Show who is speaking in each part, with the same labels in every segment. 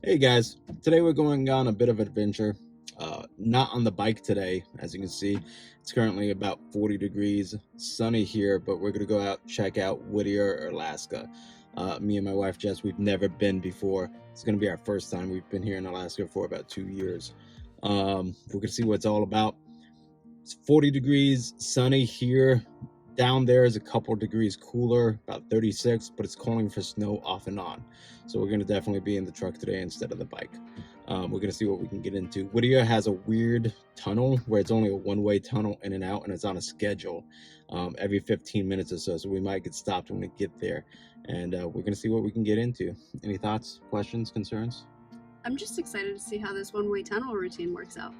Speaker 1: Hey guys, today we're going on a bit of an adventure. Not on the bike today, as you can see. It's currently about 40 degrees, sunny here, but we're gonna go out check out Whittier, Alaska. Me and my wife Jess, we've never been before. It's gonna be our first time. We've been here in Alaska for about 2 years. We're gonna see what it's all about. It's 40 degrees, sunny here. Down there is a couple degrees cooler, about 36, but it's calling for snow off and on. So we're going to definitely be in the truck today instead of the bike. We're going to see what we can get into. Whittier has a weird tunnel where it's only a one-way tunnel in and out, and it's on a schedule every 15 minutes or so. So we might get stopped when we get there. And we're going to see what we can get into. Any thoughts, questions, concerns?
Speaker 2: I'm just excited to see how this one-way tunnel routine works out.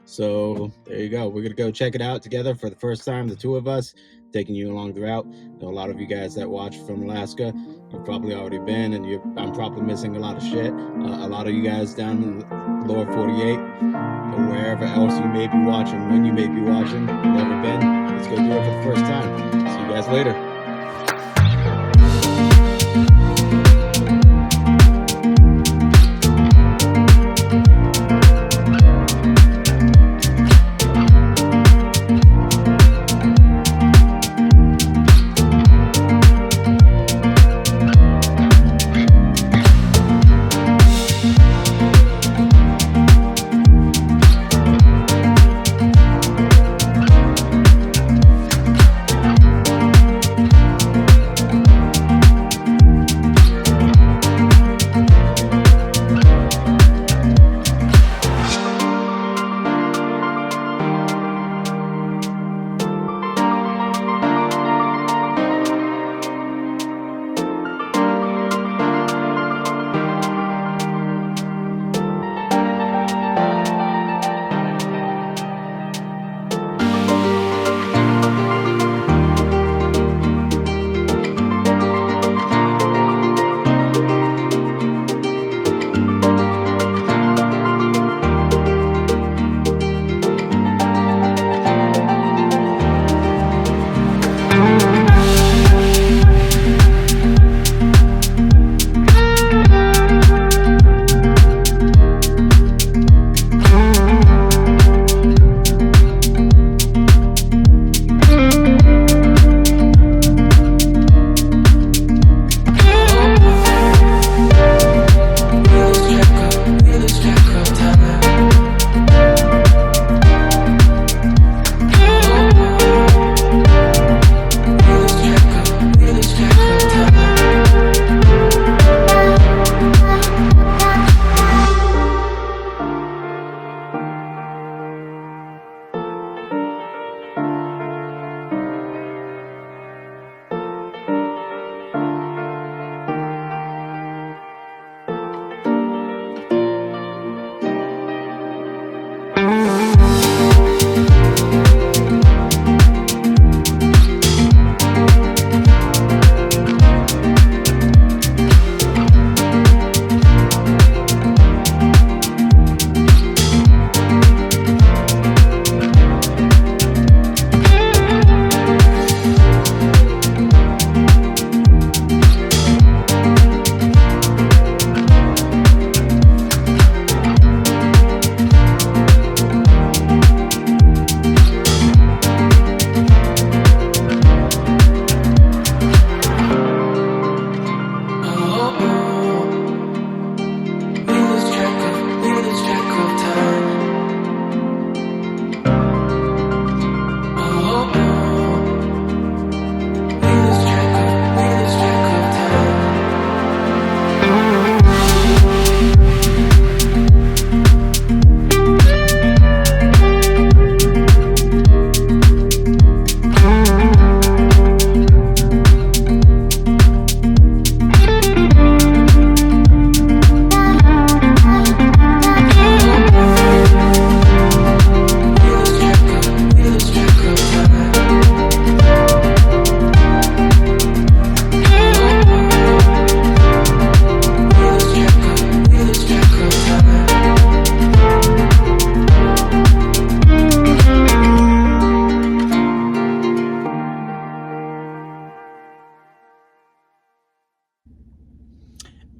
Speaker 1: So there you go. We're going to go check it out together for the first time, the two of us, taking you along the route. A lot of you guys that watch from Alaska, you've probably already been, and I'm probably missing a lot of shit. A lot of you guys down in the lower 48 or wherever else you may be watching, when you may be watching, never been, let's go do it for the first time. See you guys later.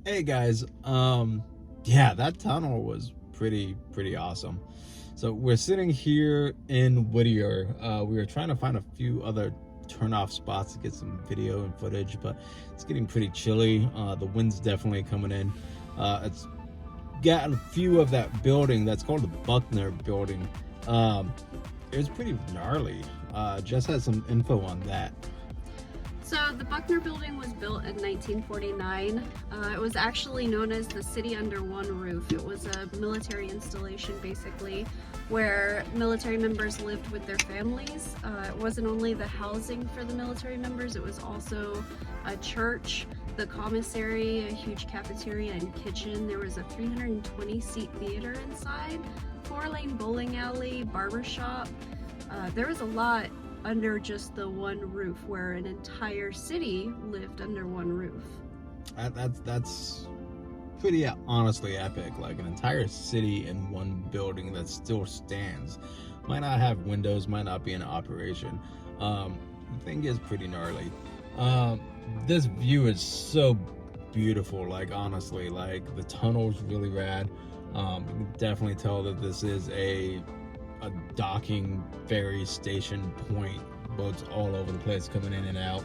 Speaker 1: Hey guys, Yeah, that tunnel was pretty awesome. So we're sitting here in Whittier. We were trying to find a few other turn-off spots to get some video and footage, but it's getting pretty chilly. The wind's definitely coming in. It's got a few of that building that's called the Buckner building. It was pretty gnarly. Jess has some info on that.
Speaker 2: So the Buckner building was built in 1949. It was actually known as the City Under One Roof. It was a military installation basically where military members lived with their families. It wasn't only the housing for the military members, it was also a church, the commissary, a huge cafeteria and kitchen. There was a 320-seat theater inside, 4-lane bowling alley, barbershop. There was a lot under just the one roof, where an entire city lived under one roof.
Speaker 1: That's pretty honestly epic. Like an entire city in one building that still stands. Might not have windows, might not be in operation. The thing is pretty gnarly. This view is so beautiful. Like honestly, like the tunnel's really rad. You can definitely tell that this is a docking ferry station point. Boats all over the place coming in and out.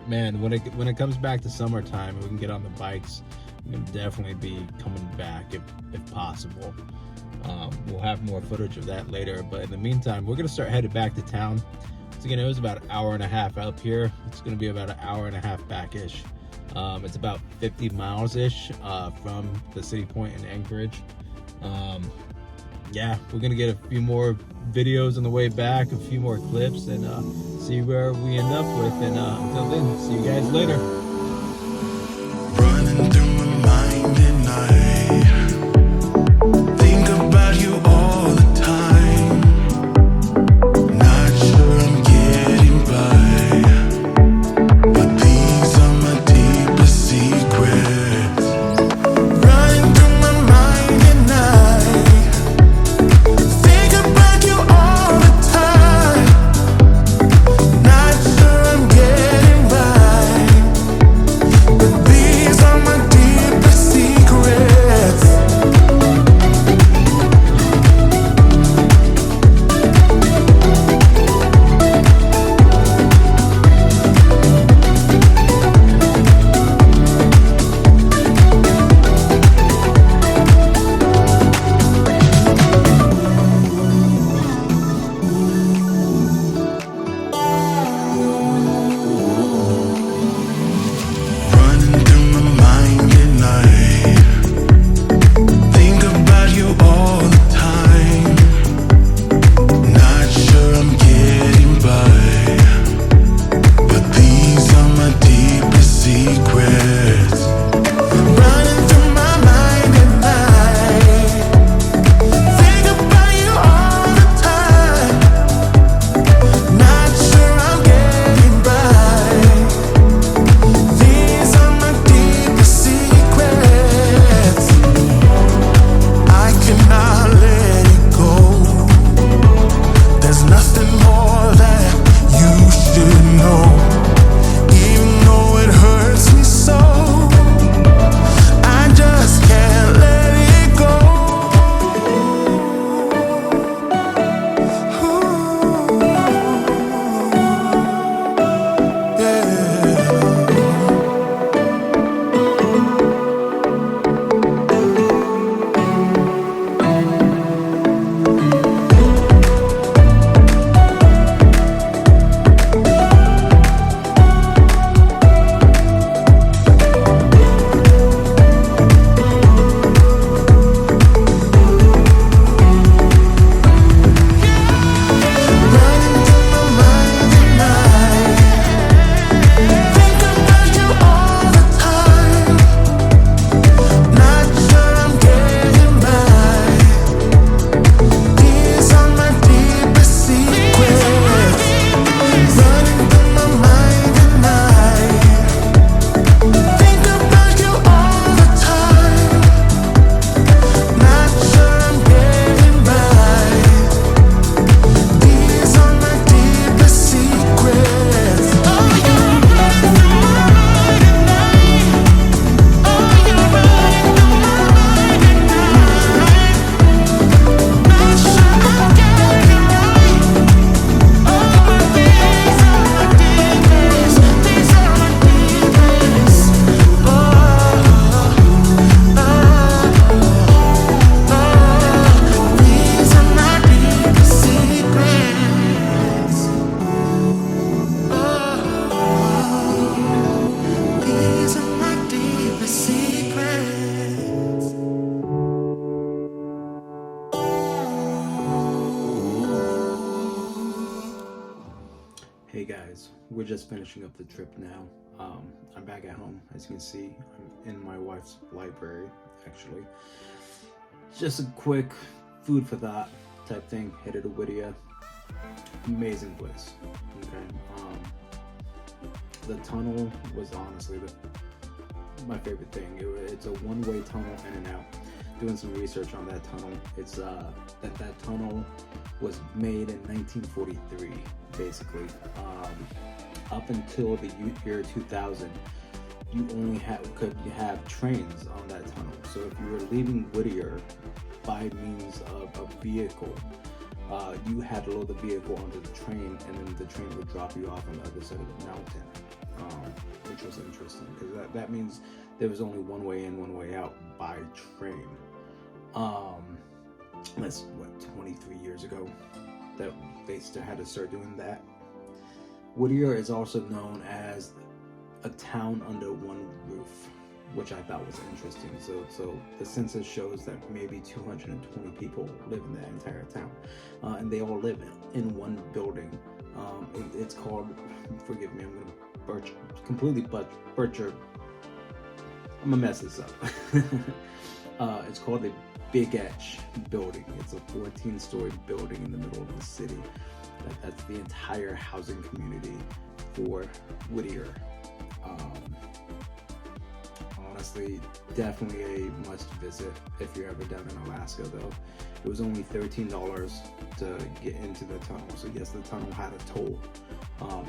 Speaker 1: Man, when it comes back to summertime, we can get on the bikes. We can definitely be coming back if possible. We'll have more footage of that later, but in the meantime, we're gonna start headed back to town. So again, it was about an hour and a half up here. It's gonna be about an hour and a half back-ish. It's about 50 miles-ish from the city point in Anchorage. Yeah, we're gonna get a few more videos on the way back, a few more clips, and see where we end up with. And until then, see you guys later.
Speaker 3: Running through my mind at night, think about you all the time. Not sure I'm getting by, but these are my deepest secrets. Running through my mind at night, think about you all the time. Not sure I'm getting by,
Speaker 1: guys, we're just finishing up the trip now. I'm back at home. As you can see, I'm in my wife's library, actually. Just a quick food for thought type thing. Headed to Whittier. Amazing place. Okay. The tunnel was honestly my favorite thing. It's a one-way tunnel in and out. Doing some research on that tunnel, it's that tunnel was made in 1943, basically. Up until the year 2000, you only could have trains on that tunnel. So if you were leaving Whittier by means of a vehicle, you had to load the vehicle onto the train, and then the train would drop you off on the other side of the mountain, which was interesting because that means there was only one way in, one way out by train. That's what, 23 years ago that they had to start doing that. Whittier is also known as a town under one roof, which I thought was interesting. So the census shows that maybe 220 people live in that entire town, and they all live in one building. It's called, forgive me, I'm gonna completely butcher. I'm gonna mess this up. It's called the Big Etch building. It's a 14-story building in the middle of the city. That's the entire housing community for Whittier. Honestly, definitely a must visit if you're ever down in Alaska, though. It was only $13 to get into the tunnel. So yes, the tunnel had a toll.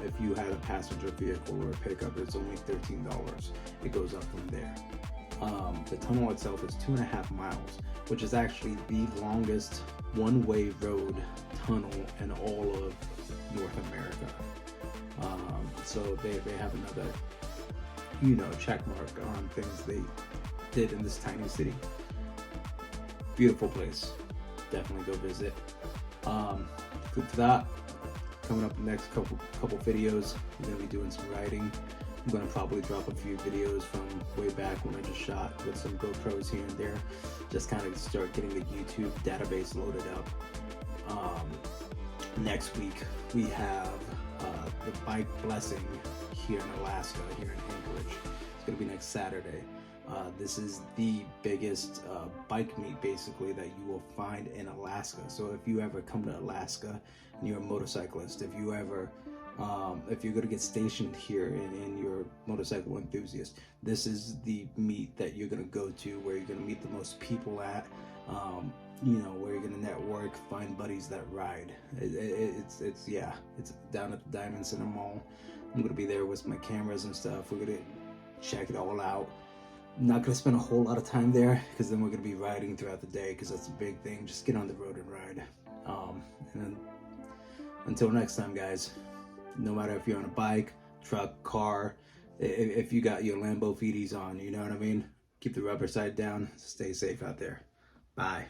Speaker 1: If you had a passenger vehicle or a pickup, it's only $13. It goes up from there. The tunnel itself is 2.5 miles, which is actually the longest one-way road tunnel in all of North America. So they have another, check mark on things they did in this tiny city. Beautiful place. Definitely go visit. Good for that. Coming up the next couple videos, we're gonna be doing some riding. I'm gonna probably drop a few videos from way back when I just shot with some GoPros here and there. Just kind of start getting the YouTube database loaded up. Next week we have the bike blessing here in Alaska, here in Anchorage. It's gonna be next Saturday. This is the biggest bike meet basically that you will find in Alaska. So if you ever come to Alaska and you're a motorcyclist, if you're gonna get stationed here and you're a motorcycle enthusiast, this is the meet that you're gonna go to, where you're gonna meet the most people at, where you're gonna network, find buddies that ride. It's down at the Diamond Center Mall. I'm gonna be there with my cameras and stuff. We're gonna check it all out. I'm not gonna spend a whole lot of time there because then we're gonna be riding throughout the day, because that's a big thing. Just get on the road and ride. And then until next time, guys, no matter if you're on a bike, truck, car, if you got your Lambo feeties on, you know what I mean? Keep the rubber side down. Stay safe out there. Bye.